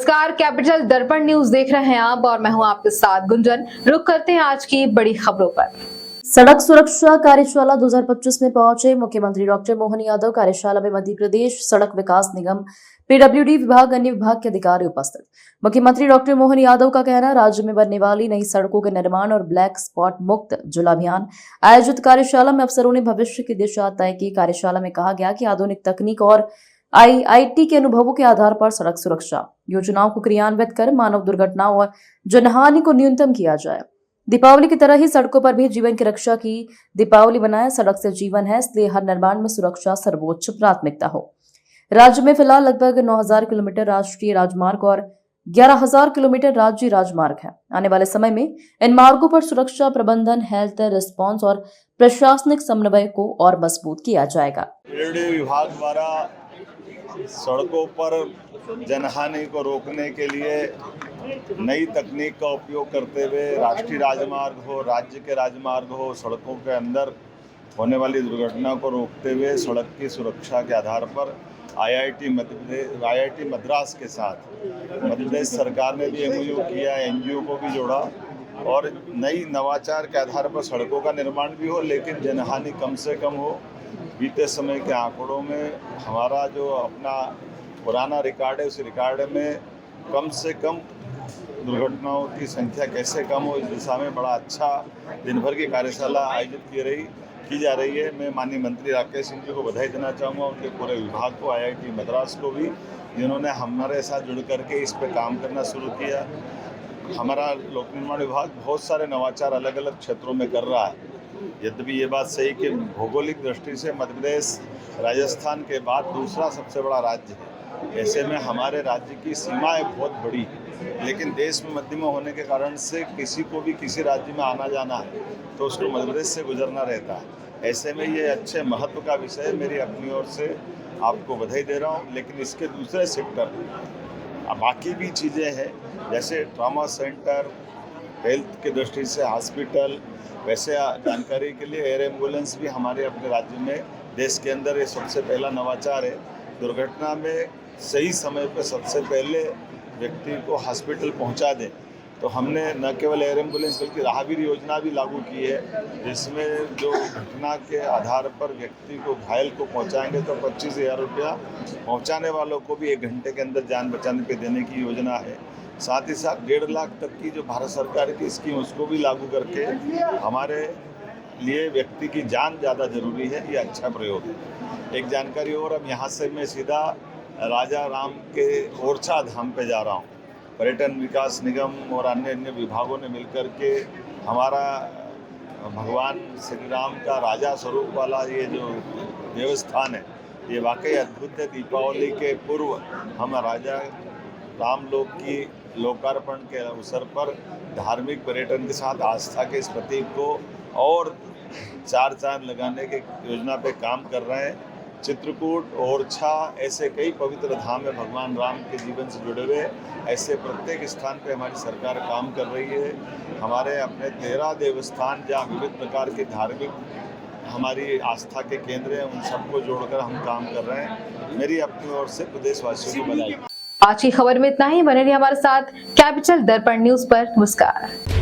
नमस्कार, कैपिटल दर्पण न्यूज देख रहे हैं आप और मैं हूं आपके साथ गुंजन। रुक करते हैं आज की बड़ी खबरों पर। सड़क सुरक्षा कार्यशाला 2025 में पहुंचे मुख्यमंत्री डॉक्टर मोहन यादव। कार्यशाला में मध्य प्रदेश सड़क विकास निगम, पीडब्ल्यूडी विभाग, अन्य विभाग के अधिकारी उपस्थित। मुख्यमंत्री डॉक्टर मोहन यादव का कहना, राज्य में बनने वाली नई सड़कों के निर्माण और ब्लैक स्पॉट मुक्त जिला अभियान। आयोजित कार्यशाला में अफसरों ने भविष्य की दिशा तय की। कार्यशाला में कहा गया कि आधुनिक तकनीक और आईआईटी के अनुभवों के आधार पर सड़क सुरक्षा योजनाओं को क्रियान्वित कर मानव दुर्घटनाओं और जनहानि को न्यूनतम किया जाए। दीपावली की तरह ही सड़कों पर भी जीवन की रक्षा की दीपावली बनाए। सड़क से जीवन है, इसलिए हर निर्माण में सुरक्षा सर्वोच्च प्राथमिकता हो। राज्य में फिलहाल लगभग 9,000 किलोमीटर राष्ट्रीय राजमार्ग और 11,000 किलोमीटर राज्य राजमार्ग है। आने वाले समय में इन मार्गों पर सुरक्षा प्रबंधन, हेल्थ रिस्पांस और प्रशासनिक समन्वय को और मजबूत किया जाएगा। विभाग द्वारा सड़कों पर जनहानि को रोकने के लिए नई तकनीक का उपयोग करते हुए राष्ट्रीय राजमार्ग हो, राज्य के राजमार्ग हो, सड़कों के अंदर होने वाली दुर्घटना को रोकते हुए सड़क की सुरक्षा के आधार पर आईआईटी मद्रास के साथ मध्य प्रदेश सरकार ने भी एमओयू किया, एनजीओ को भी जोड़ा और नई नवाचार के आधार पर सड़कों का निर्माण भी हो, लेकिन जनहानि कम से कम हो। बीते समय के आंकड़ों में हमारा जो अपना पुराना रिकॉर्ड है, उस रिकॉर्ड में कम से कम दुर्घटनाओं की संख्या कैसे कम हो, इस दिशा में बड़ा अच्छा दिन भर की कार्यशाला आयोजित की जा रही है। मैं माननीय मंत्री राकेश सिंह जी को बधाई देना चाहूँगा, उनके पूरे विभाग को, आईआईटी मद्रास को भी, जिन्होंने हमारे साथ जुड़ करके इस पर काम करना शुरू किया। हमारा लोक निर्माण विभाग बहुत सारे नवाचार अलग अलग क्षेत्रों में कर रहा है। यद्यपि ये बात सही कि भौगोलिक दृष्टि से मध्य प्रदेश राजस्थान के बाद दूसरा सबसे बड़ा राज्य है। ऐसे में हमारे राज्य की सीमाएं बहुत बड़ी, लेकिन देश में मध्यम होने के कारण से किसी को भी किसी राज्य में आना जाना है तो उसको मध्य प्रदेश से गुजरना रहता है। ऐसे में ये अच्छे महत्व का विषय है। मेरी अपनी ओर से आपको बधाई दे रहा हूँ। लेकिन इसके दूसरे सेक्टर बाकी भी चीज़ें हैं, जैसे ट्रॉमा सेंटर, हेल्थ की दृष्टि से हॉस्पिटल। वैसे जानकारी के लिए एयर एम्बुलेंस भी हमारे अपने राज्य में, देश के अंदर ये सबसे पहला नवाचार है। दुर्घटना में सही समय पर सबसे पहले व्यक्ति को हॉस्पिटल पहुंचा दें, तो हमने न केवल एयर एम्बुलेंस बल्कि राहगीर योजना भी लागू की है, जिसमें जो घटना के आधार पर व्यक्ति को, घायल को पहुंचाएंगे तो 25,000 रुपया, पहुंचाने वालों को भी 1 घंटे के अंदर जान बचाने पे देने की योजना है। साथ ही साथ 1.5 लाख तक की जो भारत सरकार की स्कीम, उसको भी लागू करके हमारे लिए व्यक्ति की जान ज़्यादा जरूरी है। ये अच्छा प्रयोग है। एक जानकारी और, अब यहाँ से मैं सीधा राजा राम के ओरछा धाम पे जा रहा हूँ। पर्यटन विकास निगम और अन्य विभागों ने मिलकर के हमारा भगवान श्री राम का राजा स्वरूप वाला ये जो देवस्थान है, ये वाकई अद्भुत है। दीपावली के पूर्व हम राजा राम लोक की लोकार्पण के अवसर पर धार्मिक पर्यटन के साथ आस्था के इस प्रतीक को और 4 चांद लगाने के योजना पे काम कर रहे हैं। चित्रकूट, ओरछा, ऐसे कई पवित्र धाम है भगवान राम के जीवन से जुड़े हुए। ऐसे प्रत्येक स्थान पे हमारी सरकार काम कर रही है। हमारे अपने 13 देवस्थान जहाँ विविध प्रकार के धार्मिक हमारी आस्था के केंद्र हैं, उन सबको जोड़कर हम काम कर रहे हैं। मेरी अपनी ओर से प्रदेशवासियों को बधाई। आज की खबर में इतना ही। बने रहिए हमारे साथ कैपिटल दर्पण न्यूज पर। नमस्कार।